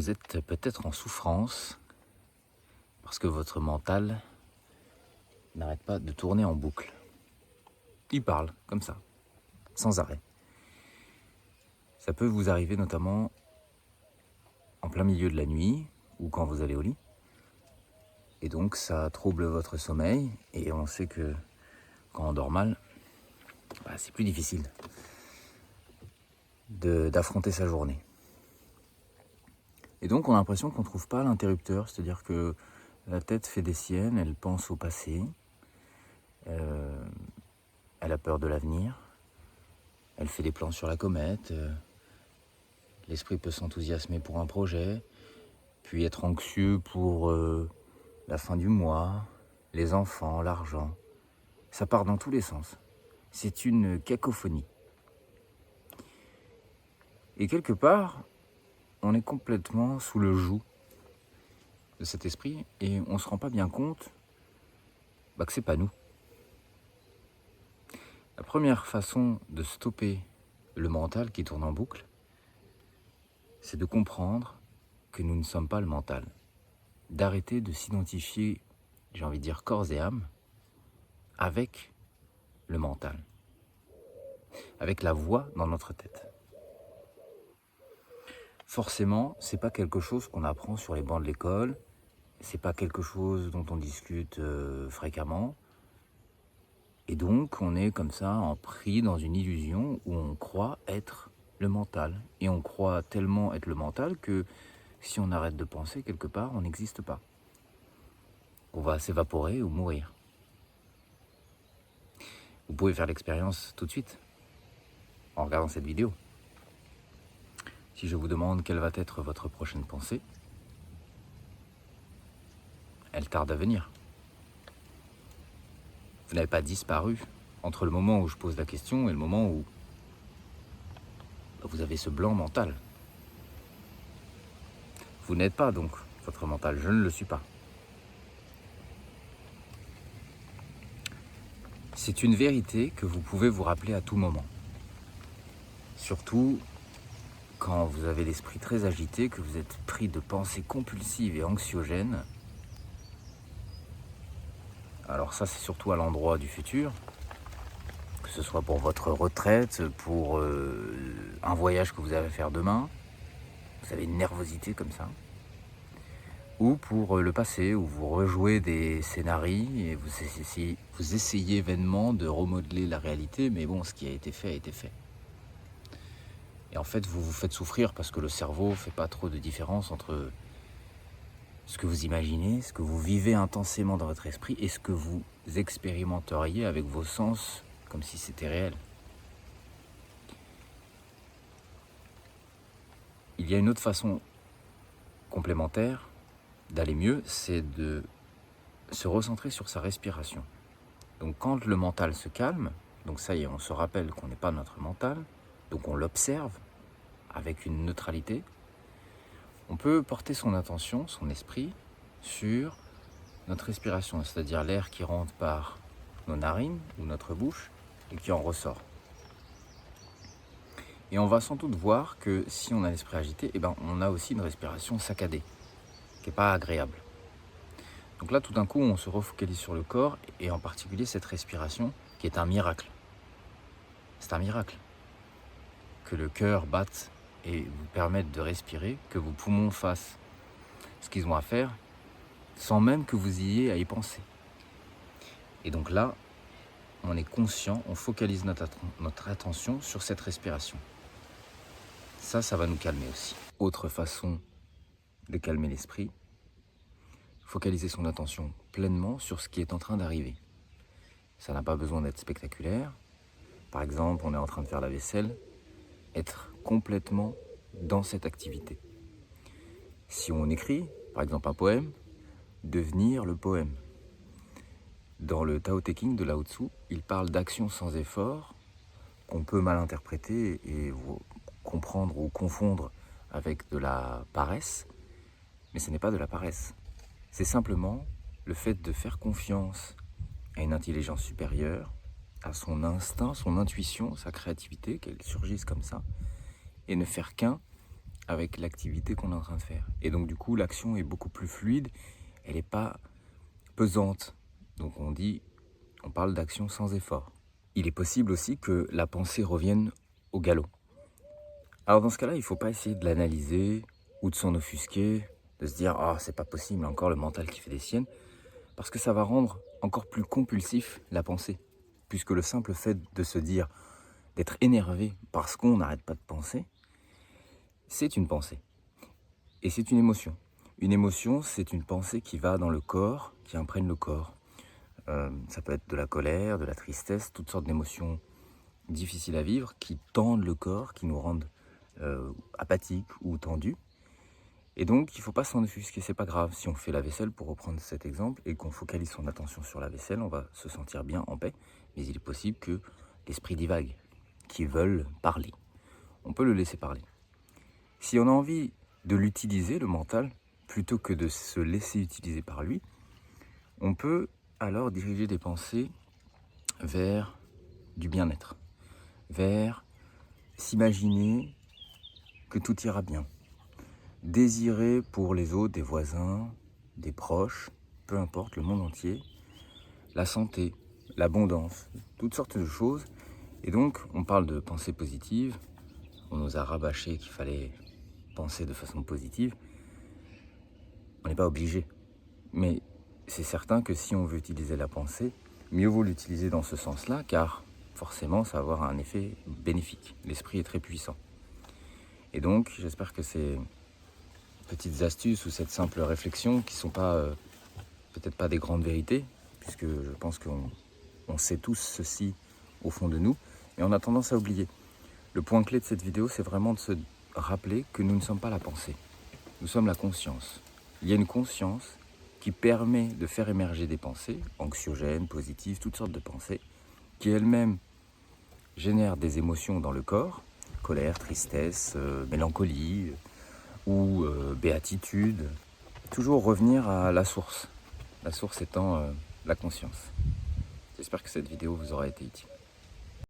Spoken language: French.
vous êtes peut-être en souffrance parce que votre mental n'arrête pas de tourner en boucle. Il parle comme ça, sans arrêt. Ça peut vous arriver notamment en plein milieu de la nuit ou quand vous allez au lit. Et donc ça trouble votre sommeil et on sait que quand on dort mal, c'est plus difficile d'affronter sa journée. Et donc on a l'impression qu'on ne trouve pas l'interrupteur, c'est-à-dire que la tête fait des siennes, elle pense au passé, elle a peur de l'avenir, elle fait des plans sur la comète, l'esprit peut s'enthousiasmer pour un projet, puis être anxieux pour la fin du mois, les enfants, l'argent. Ça part dans tous les sens. C'est une cacophonie. Et quelque part, on est complètement sous le joug de cet esprit et on ne se rend pas bien compte que c'est pas nous. La première façon de stopper le mental qui tourne en boucle, c'est de comprendre que nous ne sommes pas le mental. D'arrêter de s'identifier, j'ai envie de dire corps et âme, avec le mental, avec la voix dans notre tête. Forcément, c'est pas quelque chose qu'on apprend sur les bancs de l'école, c'est pas quelque chose dont on discute fréquemment. Et donc, on est comme ça, pris dans une illusion où on croit être le mental. Et on croit tellement être le mental que si on arrête de penser quelque part, on n'existe pas. On va s'évaporer ou mourir. Vous pouvez faire l'expérience tout de suite, en regardant cette vidéo. Si je vous demande quelle va être votre prochaine pensée, elle tarde à venir. Vous n'avez pas disparu entre le moment où je pose la question et le moment où vous avez ce blanc mental. Vous n'êtes pas donc votre mental, je ne le suis pas. C'est une vérité que vous pouvez vous rappeler à tout moment. Surtout quand vous avez l'esprit très agité, que vous êtes pris de pensées compulsives et anxiogènes. Alors ça, c'est surtout à l'endroit du futur, que ce soit pour votre retraite, pour un voyage que vous avez à faire demain, vous avez une nervosité comme ça, ou pour le passé, où vous rejouez des scénarios et vous essayez vainement de remodeler la réalité, mais bon, ce qui a été fait a été fait. Et en fait, vous vous faites souffrir parce que le cerveau ne fait pas trop de différence entre ce que vous imaginez, ce que vous vivez intensément dans votre esprit et ce que vous expérimenteriez avec vos sens comme si c'était réel. Il y a une autre façon complémentaire d'aller mieux, c'est de se recentrer sur sa respiration. Donc quand le mental se calme, donc ça y est, on se rappelle qu'on n'est pas notre mental, donc on l'observe avec une neutralité, on peut porter son attention, son esprit, sur notre respiration, c'est-à-dire l'air qui rentre par nos narines ou notre bouche et qui en ressort. Et on va sans doute voir que si on a l'esprit agité, on a aussi une respiration saccadée, qui n'est pas agréable. Donc là, tout d'un coup, on se refocalise sur le corps et en particulier cette respiration qui est un miracle. C'est un miracle que le cœur batte et vous permette de respirer, que vos poumons fassent ce qu'ils ont à faire, sans même que vous ayez à y penser. Et donc là, on est conscient, on focalise notre attention sur cette respiration. Ça va nous calmer aussi. Autre façon de calmer l'esprit, focaliser son attention pleinement sur ce qui est en train d'arriver. Ça n'a pas besoin d'être spectaculaire. Par exemple, on est en train de faire la vaisselle, être complètement dans cette activité. Si on écrit, par exemple un poème, devenir le poème. Dans le Tao Te Ching de Lao Tzu, il parle d'action sans effort, qu'on peut mal interpréter et comprendre ou confondre avec de la paresse, mais ce n'est pas de la paresse. C'est simplement le fait de faire confiance à une intelligence supérieure, à son instinct, son intuition, sa créativité, qu'elle surgisse comme ça, et ne faire qu'un avec l'activité qu'on est en train de faire. Et donc du coup, l'action est beaucoup plus fluide, elle n'est pas pesante. Donc on parle d'action sans effort. Il est possible aussi que la pensée revienne au galop. Alors dans ce cas-là, il ne faut pas essayer de l'analyser ou de s'en offusquer, de se dire « Ah, c'est pas possible, encore le mental qui fait des siennes », parce que ça va rendre encore plus compulsif la pensée, puisque le simple fait de se dire, d'être énervé parce qu'on n'arrête pas de penser, c'est une pensée. Et c'est une émotion. Une émotion, c'est une pensée qui va dans le corps, qui imprègne le corps. Ça peut être de la colère, de la tristesse, toutes sortes d'émotions difficiles à vivre, qui tendent le corps, qui nous rendent apathiques ou tendus. Et donc, il ne faut pas s'en offusquer, c'est pas grave. Si on fait la vaisselle, pour reprendre cet exemple, et qu'on focalise son attention sur la vaisselle, on va se sentir bien en paix. Mais il est possible que l'esprit divague, qui veulent parler. On peut le laisser parler. Si on a envie de l'utiliser, le mental, plutôt que de se laisser utiliser par lui, on peut alors diriger des pensées vers du bien-être, vers s'imaginer que tout ira bien, désirer pour les autres, des voisins, des proches, peu importe, le monde entier, la santé, l'abondance, toutes sortes de choses. Et donc, on parle de pensée positive, on nous a rabâché qu'il fallait penser de façon positive. On n'est pas obligé, mais c'est certain que si on veut utiliser la pensée, mieux vaut l'utiliser dans ce sens-là, car forcément, ça va avoir un effet bénéfique. L'esprit est très puissant. Et donc, j'espère que ces petites astuces ou cette simple réflexion, qui ne sont pas peut-être pas des grandes vérités, puisque je pense qu'on sait tous ceci au fond de nous, et on a tendance à oublier. Le point clé de cette vidéo, c'est vraiment de se rappeler que nous ne sommes pas la pensée, nous sommes la conscience. Il y a une conscience qui permet de faire émerger des pensées, anxiogènes, positives, toutes sortes de pensées, qui elles-mêmes génèrent des émotions dans le corps, colère, tristesse, mélancolie ou béatitude. Toujours revenir à la source étant la conscience. J'espère que cette vidéo vous aura été utile.